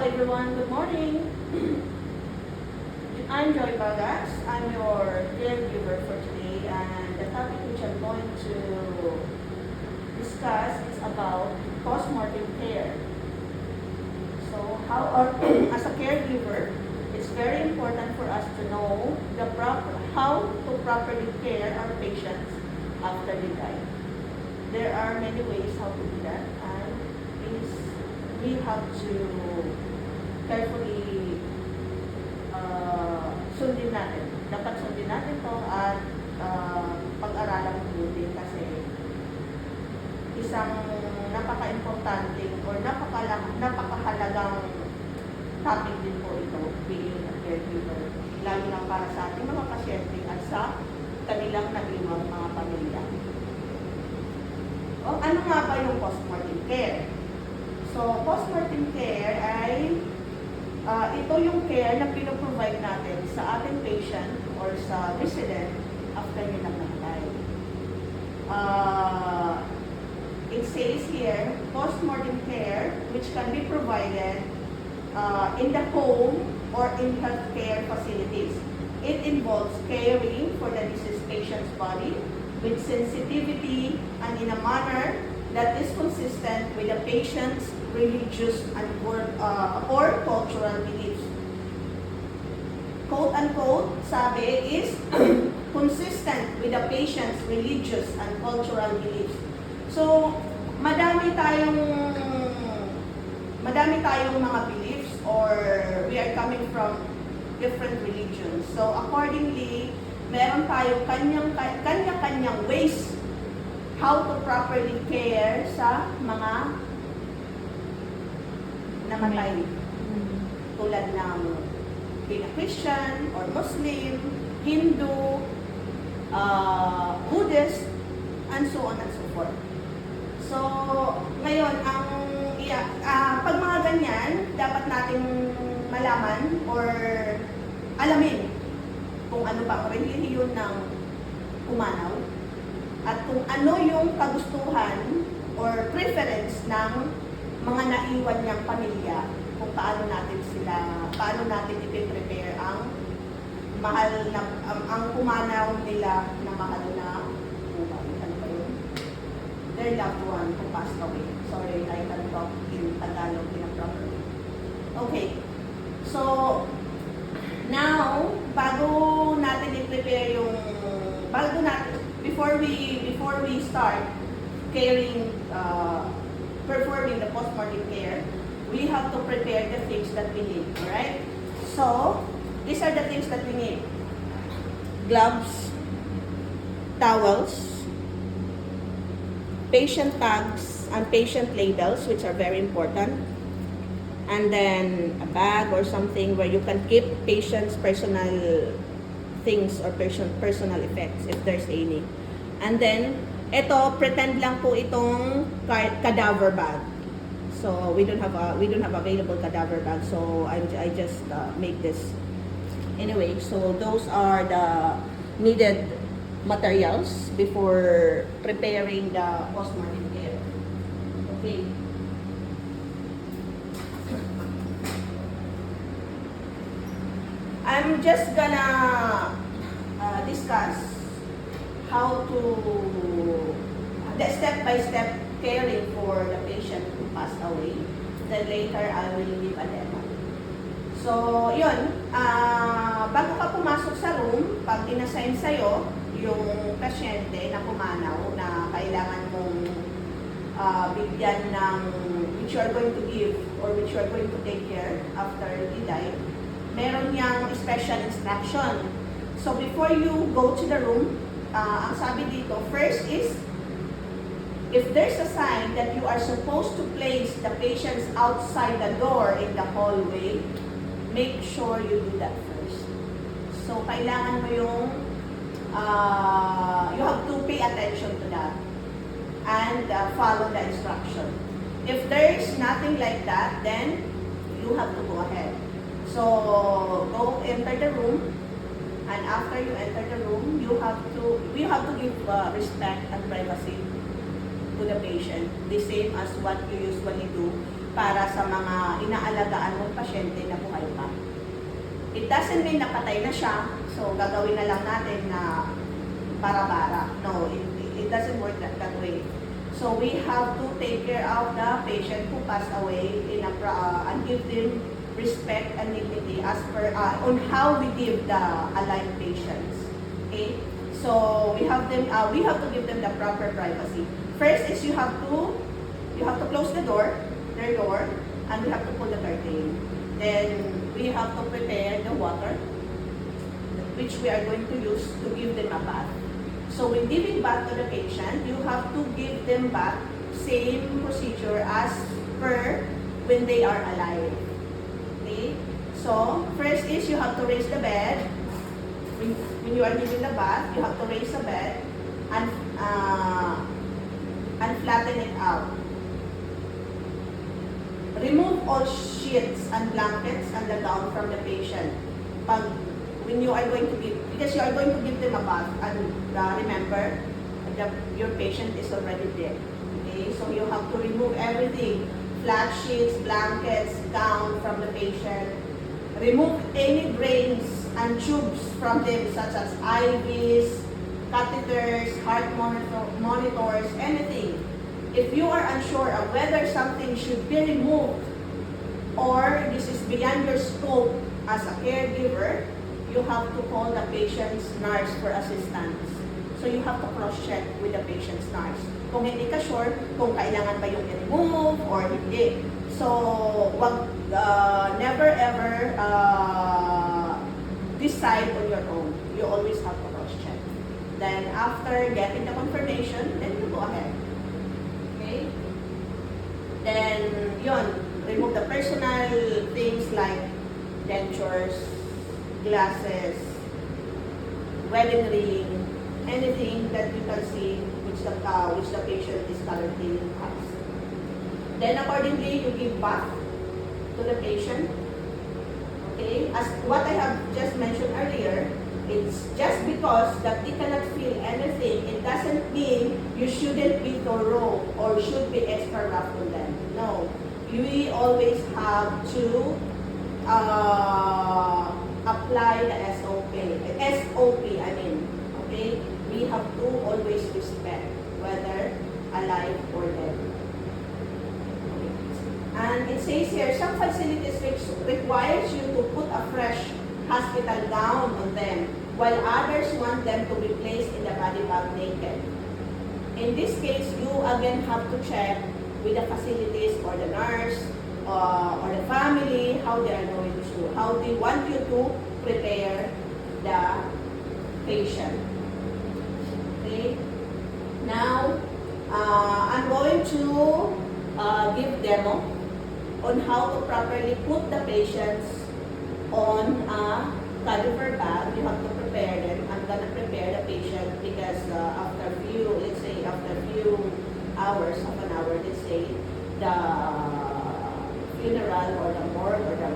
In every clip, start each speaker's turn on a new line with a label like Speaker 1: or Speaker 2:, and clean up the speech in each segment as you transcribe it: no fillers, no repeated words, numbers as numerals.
Speaker 1: everyone, good morning. I'm Bagas. I'm your caregiver for today, and the topic which I'm going to discuss is about post-mortem care. So, as a caregiver, it's very important for us to know how to properly care our patients after they die. There are many ways how to do that, and we have to carefully sundin natin. Dapat sundin natin to at pag-aralan mabuti kasi isang napaka-importanting or napakahalagang topic din po ito, being a caregiver, lalo na para sa ating mga pasyente at sa kanilang nag-iwang mga pamilya. O, ano nga ba yung post-mortem care? So, post-mortem care ay ito yung care na pinoprovide natin sa ating patient or sa resident after nilang namatay. It says here, post-mortem care which can be provided in the home or in healthcare facilities. It involves caring for the deceased patient's body with sensitivity and in a manner that is consistent with the patient's religious and or cultural beliefs. Quote unquote, sabi is consistent with the patient's religious and cultural beliefs. So, madami tayong mga beliefs or we are coming from different religions. So, accordingly, meron tayong kanya-kanyang ways how to properly care sa mga namatay. Tulad ng being a Christian or Muslim, Hindu, Buddhist, and so on and so forth. So, ngayon, pag mga ganyan, dapat nating malaman or alamin kung ano ba ang relihiyon ng pumanaw at kung ano yung kagustuhan or preference ng mga naiwan niyang pamilya, kung paano natin i-prepare ang mahal na ang pumanaw nila na mahal na buhay. Ano ba yun? Their loved one who passed away. Sorry, I can talk in Tagalog in a proper way. Okay. So, now, before we start performing the postmortem care, we have to prepare the things that we need, alright? So, these are the things that we need. Gloves, towels, patient tags and patient labels, which are very important. And then a bag or something where you can keep patient's personal things or personal effects if there's any. And then, pretend lang po itong cadaver bag. So we don't have available cadaver bag. So I just make this. Anyway, so those are the needed materials before preparing the postmortem care. Okay. I'm just gonna discuss how to the step-by-step caring for the patient who passed away. Then later, I will give a demo. So, yun. Bago ka pumasok sa room, pag in-assign sa'yo yung pasyente na pumanaw na kailangan mong bigyan ng which you are going to give or which you are going to take care after he died, meron niyang special instruction. So, before you go to the room, ang sabi dito, first is, if there's a sign that you are supposed to place the patients outside the door in the hallway, make sure you do that first. So, kailangan mo you have to pay attention to that and follow the instruction. If there's nothing like that, then you have to go ahead. So, enter the room, and after you enter the room, you have to give respect and privacy to the patient, the same as what you usually do para sa mga inaalagaan mong pasyente na buhay pa. It doesn't mean napatay na siya, so gagawin na lang natin na para-para. No, it doesn't work that way. So we have to take care of the patient who passed away and give them respect and dignity as per on how we give the alive patients. Okay, so we have to give them the proper privacy. First is you have to close their door, and we have to pull the curtain. Then we have to prepare the water, which we are going to use to give them a bath. So when giving bath to the patient, you have to give them bath same procedure as per when they are alive. Okay? So first is you have to raise the bed. When you are giving the bath, you have to raise the bed and flatten it out. Remove all sheets and blankets and the gown from the patient. When you are going to give, because you are going to give them a bath, and remember, your patient is already dead. Okay, so you have to remove everything, flat sheets, blankets, gown from the patient. Remove any drains and tubes from them, such as IVs, catheters, heart monitors, anything. If you are unsure of whether something should be removed or this is beyond your scope as a caregiver, you have to call the patient's nurse for assistance. So you have to cross-check with the patient's nurse. Kung hindi ka sure kung kailangan ba yung i-remove or hindi. So, never ever decide on your own. You always have to cross-check. Then after getting the confirmation, then you go ahead. Okay? Then, remove the personal things like dentures, glasses, wedding ring, anything that you can see which the patient is currently has. Then accordingly, you give bath to the patient. Okay, as what I have just mentioned earlier, it's just because that they cannot feel anything, it doesn't mean you shouldn't be thorough or should be extra rough on them. No, we always have to apply the SOP, okay? We have to always respect whether alive or dead. Okay. And it says here, some facilities requires you to put a fresh hospital gown on them, while others want them to be placed in the body bag naked. In this case, you again have to check with the facilities or the nurse or the family how they are going to, how they want you to prepare the patient. Okay. Now, I'm going to give demo on how to properly put the patients on a cadaver bag. You have to prepare them. I'm gonna prepare the patient because after a few, let's say after a few hours, half an hour, let's say, the funeral or the morgue or the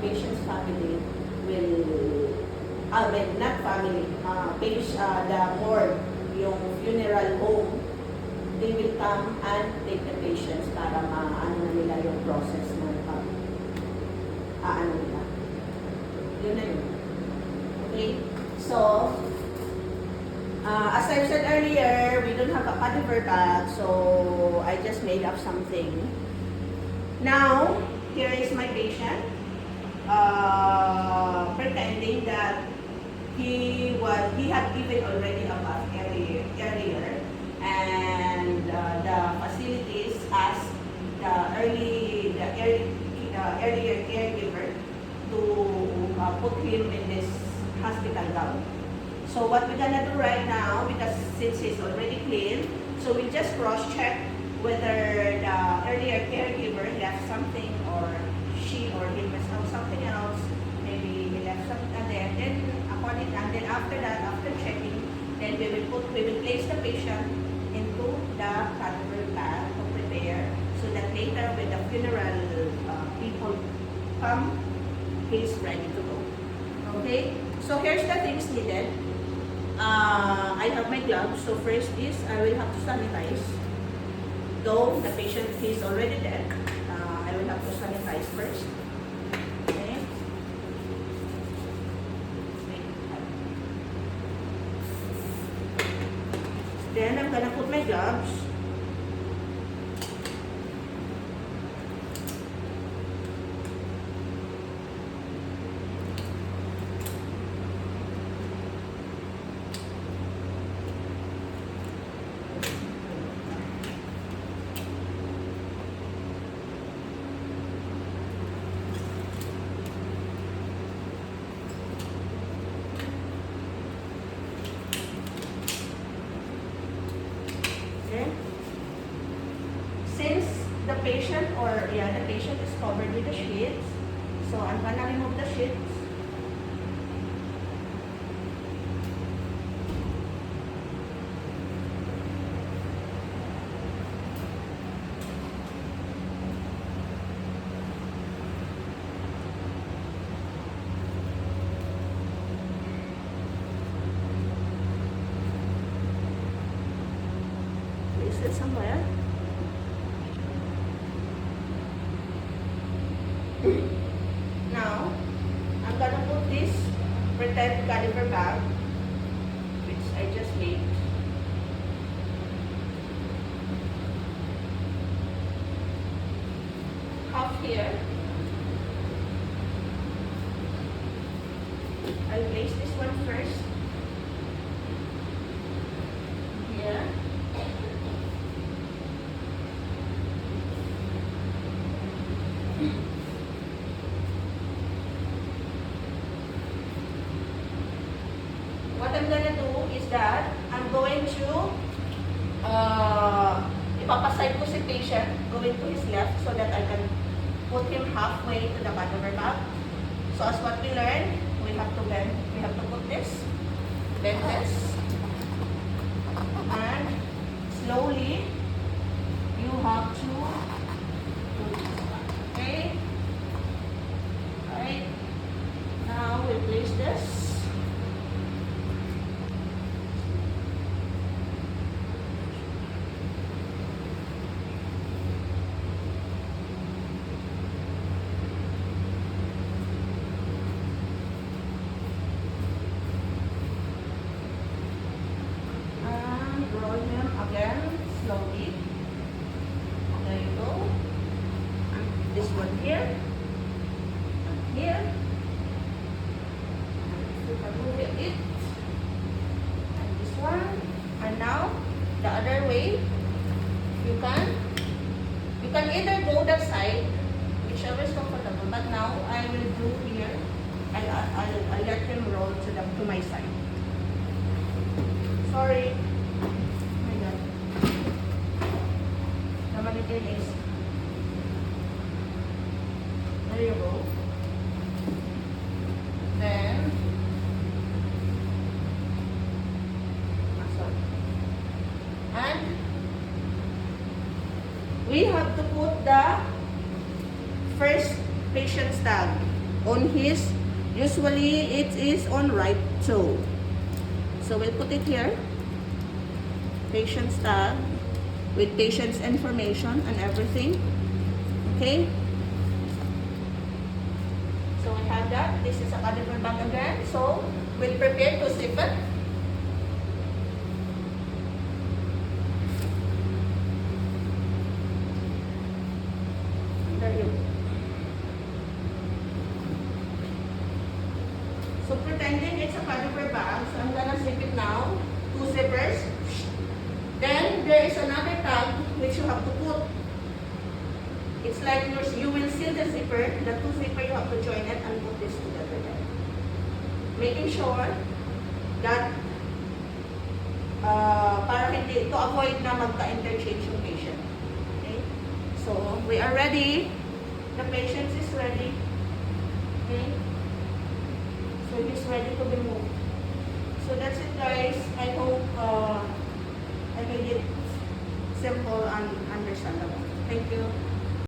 Speaker 1: patient's family will, not family, the morgue, yung funeral home, they will come and take the patients para maano na nila yung process ng ano nila. Yun na yun. Okay? So, as I've said earlier, we don't have a cadaver bag, so I just made up something. Now, here is my patient, pretending that he had given already a bath earlier, and the facilities asked the earlier caregiver to put him in this hospital gown. So what we're gonna do right now, because since he's already clean, so we just cross-check whether the earlier caregiver left something, or she or he must have something else. Maybe he left something there. Then after that, after checking, then we will place the patient into the cadaver bag to prepare, so that later when the funeral people come, he's ready to go. Okay. So here's the things needed. I have my gloves. So first is I will have to sanitize. Though the patient is already dead, I will Bagas first. Okay. Then I'm gonna put my gloves. Since the patient the patient is covered with the sheets, so I'm gonna remove the sheets. Place it somewhere. Now, I'm gonna put this pretend caliper bag, which I just made. Half here. I'll place this one first. Here. What I'm gonna do is that I'm going to ipapaside ko si patient going to his left so that I can put him halfway to the cadaver bag. So as what we learned, we have to put this, bend this, and slowly you have to do this one. Okay? Alright. Now we place this. Roll him again slowly. There you go. And this one here. And here. And you can move it. And this one. And now the other way. You can either go that side, whichever is comfortable. But now I will do here. I'll let him roll to my side. Sorry. There you go. Then, and we have to put the first patient's tag on his, usually it is on right toe. So we'll put it here. Patient's tag with patient's information and everything. Okay? So we have that. This is a cadaver bag again. So we'll prepare to zip it. There you go. So pretending it's a cadaver bag, so I'm gonna zip it now. 2 zippers. Then there is another tag which you have to put. It's like you will seal the zipper, the 2 zipper you have to join it and put this together there. Making sure that para hindi, to avoid na magka-interchange yung patient. Okay? So we are ready. The patient is ready. Okay? So he's ready to be moved. So that's it, guys. I hope I made it simple and understandable. Thank you.